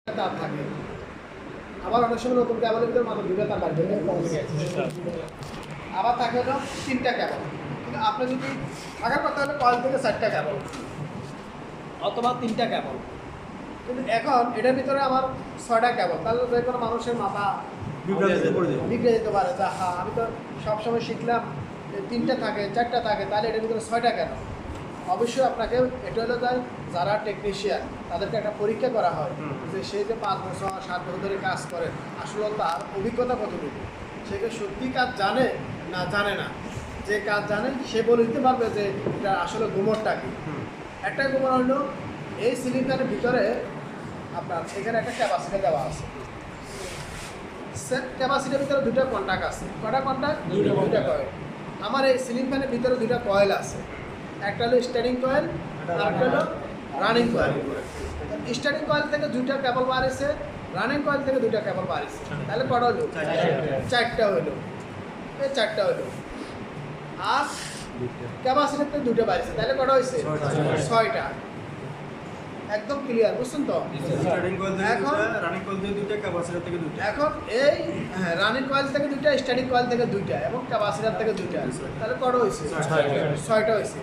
তার থাকে। আবার অনেক সময় নতুন ক্যাবলের ভিতরে মাত্র দুটো তার লাগবে, আবার থাকে হলো 3টা ক্যাবল। কিন্তু আপনি যদি থাকার কথা হলে কয়েল থেকে 4টা ক্যাবল অথবা 3টা ক্যাবল, কিন্তু এখন এটার ভিতরে আমার 6টা ক্যাবল, তাহলে যে কোনো মানুষের মাথা বিগড়ে যেতে পারে যে হ্যাঁ আমি তো সবসময় শিখলাম 3টা থাকে 4টা থাকে, তাহলে এটার ভিতরে 6টা কেন? অবশ্যই আপনাকে এটা হলো যারা টেকনিশিয়ান তাদেরকে একটা পরীক্ষা করা হয় যে সে যে 5 বছর 7 বছর ধরে কাজ করে আসলে তার অভিজ্ঞতা কতটুকু, সে কি সত্যি কাজ জানে না জানে না। যে কাজ জানে সে বলে দিতে পারবে যে এটা আসলে গুমরটা কি। একটা গুমর হলো এই সিলিন্ডারের ভিতরে আপনার এখানে একটা ক্যাপাসিটি দেওয়া আছে। ক্যাপাসিটির ভিতরে 2টা কন্টাক্ট আছে। কটা কন্টাক্ট? 2টা কয়েল। আমার এই সিলিং ফ্যানের ভিতরে 2টা কয়েল আছে, একটা হলো স্টার্টিং কয়েল আর একটা হলো রানিং কয়েল। স্টার্টিং কয়েল থেকে 2টা কেবল বাড়িয়েছে, রানিং কয়েল থেকে 2টা কেবল বাড়িয়েছে, তাহলে কটা হলো? 4টা হলো। এই 4টা হলো। আর ক্যাপাসিটার থেকে 2টা বাড়িয়েছে, তাহলে কটা হয়েছে? 6টা। একদম ক্লিয়ার, বুঝছেন তো? এখন রানিং কয়েল থেকে 2টা, ক্যাপাসিটর থেকে 2টা। এখন এই রানিং কয়েল থেকে 2টা, স্টার্টিং কয়েল থেকে 2টা এবং ক্যাপাসিটার থেকে 2টা, তাহলে কটা হয়েছে? 6টা হয়েছে।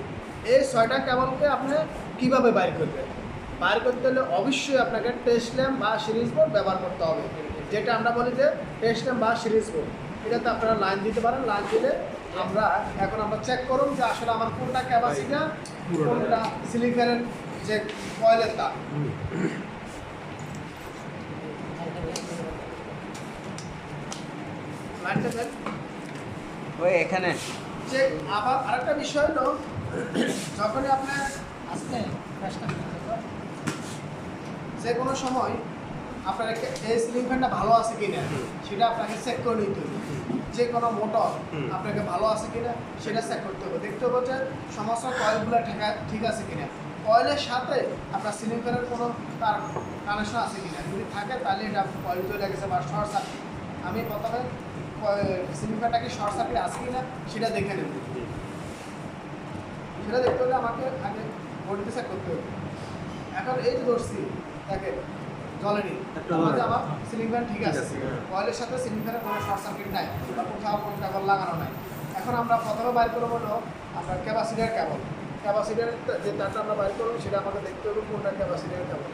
এই 6টা কেবলকে আপনি কিভাবে বাইর করবেন? বাইর করতে হলে অবশ্যই আপনাকে টেস্ট ল্যাম্প বা সিরিজ বোর্ড ব্যবহার করতে হবে, যেটা আমরা বলি যে টেস্ট ল্যাম্প বা সিরিজ বোর্ড। এটাতে আপনারা লাইন দিতে পারেন, লাইন দিলে আমরা চেক করুন যে আসলে আমার কোনটা ক্যাপাসিটার কোনটা সিলিং ফ্যানের যে কয়েলের তার। লাইনটা দেন ওই এখানে যে আবার আরেকটা বিষয় হলো যখনই আপনি যে কোনো সময় আপনার এই সিলিং ফ্যানটা ভালো আছে কিনা সেটা আপনাকে চেক করে নিতে হবে। যে কোনো মোটর আপনাকে ভালো আছে কিনা সেটা চেক করতে হবে, দেখতে হবে যে সমস্ত কয়েলগুলো ঠিক আছে কিনা, কয়েলের সাথে আপনার সিলিং ফ্যানের কোনো তার কানেকশন আছে কিনা। যদি থাকে তাহলে এটা কয়েল চলে গেছে বা শর্ট সার্কিট। আমি প্রথমে সিলিং ফ্যানটাকে শর্ট সার্কিট আছে কিনা সেটা দেখে নেব। সেটা দেখতে হলে আমাকে আগে বোর্ডে চেক করতে হবে। এখন এই যে ধরছি দেখেন জ্বলেনি, আমাদের আমার সিলিং ফ্যান ঠিক আছে, কয়েলের সাথে সিলিং ফ্যানের কোনো শর্ট সার্কিট নাই বা কোথাও কোনো কেবল লাগানো নাই। এখন আমরা প্রথমে বাইর করবো হলো আপনার ক্যাপাসিটার কেবল। ক্যাপাসিটার যে তারটা আমরা বাইর করবো সেটা আমাকে দেখতে হবে কোনটা ক্যাপাসিটার কেবল।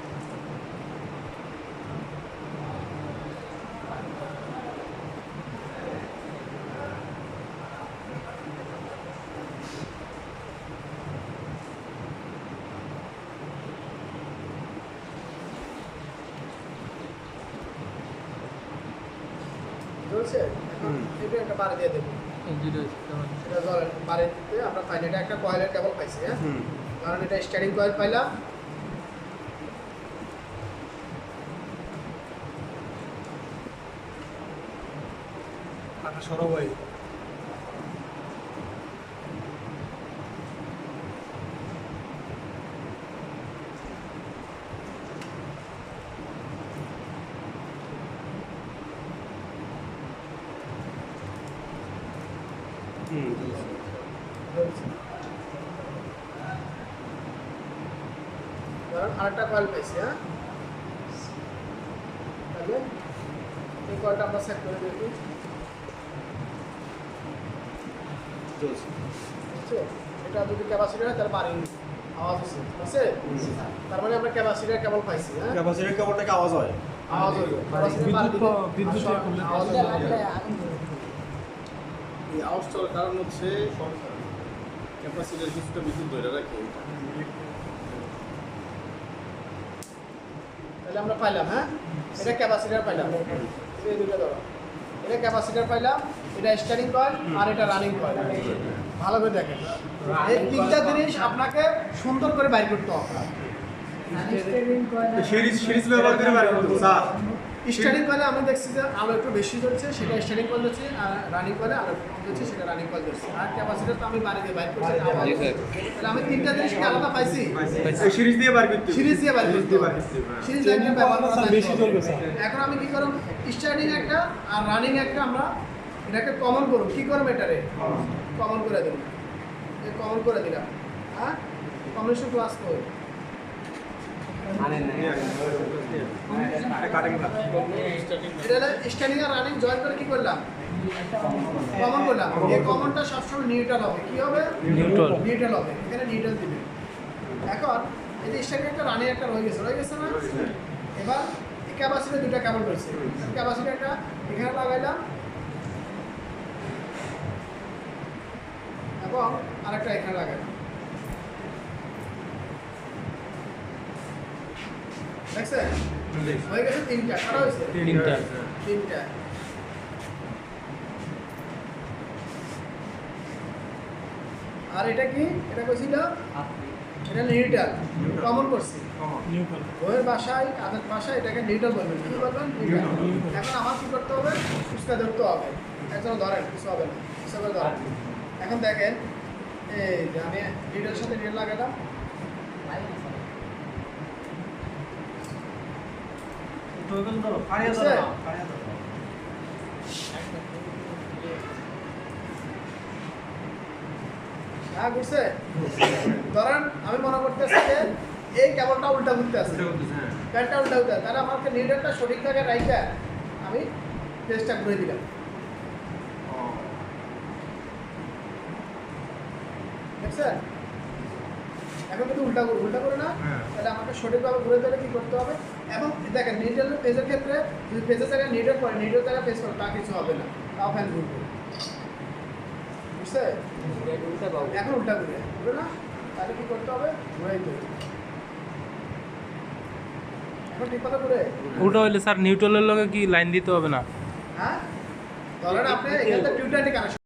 চলছে, এখন এটা একটা বাড়ি দিয়ে দেবো, সেটা জ্বলেন বাড়ি দিতে আমরা পাইনি। এটা একটা কয়েলের কেবল পাইছি, হ্যাঁ, কারণ এটা স্টার্টিং কয়েল পাইলাম। সরব ভাই কারণ আরেকটা কয়েল পাইছি, হ্যাঁ, তাহলে এই কয়েলটা আমরা সেট করে দেখি। বুঝছো? এটা যদি ক্যাপাসিটার হয় তাহলে বাড়ি আওয়াজ হচ্ছে, আছে তার মানে আমরা ক্যাপাসিটার কেবল পাইছি, হ্যাঁ, ক্যাপাসিটর কেবলটাকে আওয়াজ হয়। আওয়াজ হলো এই আউটস্টলের কারণ হচ্ছে ক্যাপাসিটার কিছুটা বিদ্যুৎ ধরে রাখে। তাহলে আমরা পাইলাম, হ্যাঁ, এটা ক্যাপাসিটার পাইলাম, এই দুটো ধরো, এটা ক্যাপাসিটার পাইলাম, এটা স্টার্টিং কয়েল আর এটা রানিং কয়েল। ভালো করে দেখেন, এই 3টা জিনিস আপনাকে সুন্দর করে বাইর করতে হবে। সিরিজ ব্যবহার করে বার করতে হবে স্যার। স্টার্টিং কয়েলে আমি দেখছি যে আলো একটু বেশি জ্বলছে, সেটা স্টার্টিং কয়েল ধরছে, আর রানিং কয়েলে আলো একটু কম জ্বলছে, সেটা রানিং কয়েল ধরছে। আর ক্যাপাসিটার তো আমি বাড়ি দিয়ে বাইর করছি, তাহলে আমি 3টা জিনিস আলাদা পাইছি। সিরিজ দিয়ে বার করতে হবে। সিরিজ দিয়ে বাইর করতে হবে, সিরিজ একটা ব্যবহার করা বেশি চলবে স্যার। এখন আমি কি করব, স্টার্টিং একটা আর রানিং একটা আমরা এটাকে কমন করব। কি করব, এটারে কমন করে দেব, এই কমন করে দিলাম, হ্যাঁ, কম্বিনেশন ক্লাস করে আনেন না কাটিং না স্টার্টিং এটা হলো স্ট্যান্ডিং আর রানিং জয়েন করে কি করলাম কমন করলাম এই কমনটা সবসময় নিউট্রাল হবে কি হবে নিউট্রাল হবে এখানে নিউট্রাল দিবে এখন এই যে স্ট্যান্ডিং একটা রানিং একটা রয়ে গেছে না এবার এই ক্যাপাসিটি দুটো কেবল রয়েছে ক্যাপাসিটি একটা এখানে লাগাইলাম এবং আরেকটা এখানে লাগাইলাম দেখছেন হয়ে গেছে তিনটা কাটা হয়েছে তিনটা আর এটা কি এটা কইছিল এটা নিউট্রাল কমন করছি ওর ভাষায় আদার ভাষায় এটাকে নিউট্রাল বলবেন কি বলবেন নিউট্রাল এখন আমার কি করতে হবে ফুসকা ধরতে হবে একজন ধরেন কিছু হবে না কিছু করে ধরেন এখন দেখেন এই যে আমি নিউট্রালের সাথে নিউট্রাল লাগালাম হ্যাঁ বুঝছে ধরেন আমি মনে করতেছি যে এই কেবলটা উল্টা ঘুরতে আছে প্যান্টটা উল্টা ঘুরতে আছে তাহলে আমাকে নিউট্রালটা সঠিক জায়গায় রাইখা আমি পেজটা ঘুরে দিলাম দেখছেন এখন কিন্তু উল্টা করে না তাহলে আমাকে সঠিকভাবে ঘুরে দিলে কি করতে হবে এবং দেখেন নিউট্রাল পেজের ক্ষেত্রে যদি পেজের জায়গায় নিউট্রাল পড়ে নিউট্রাল জায়গায় পেজ করে তা কিছু হবে না তাও ফ্যান ঘুরবে বুঝছে এখন উল্টা ঘুরে না তাহলে কি করতে হবে ঘুরে দিতে হবে এখন ঠিক কথা ঘুরে ওটা হইলে স্যার নিউট্রালের লগে কি লাইন দিতে হবে না হ্যাঁ ধরেন আপনি এখানে টিউটারটি কানেকশন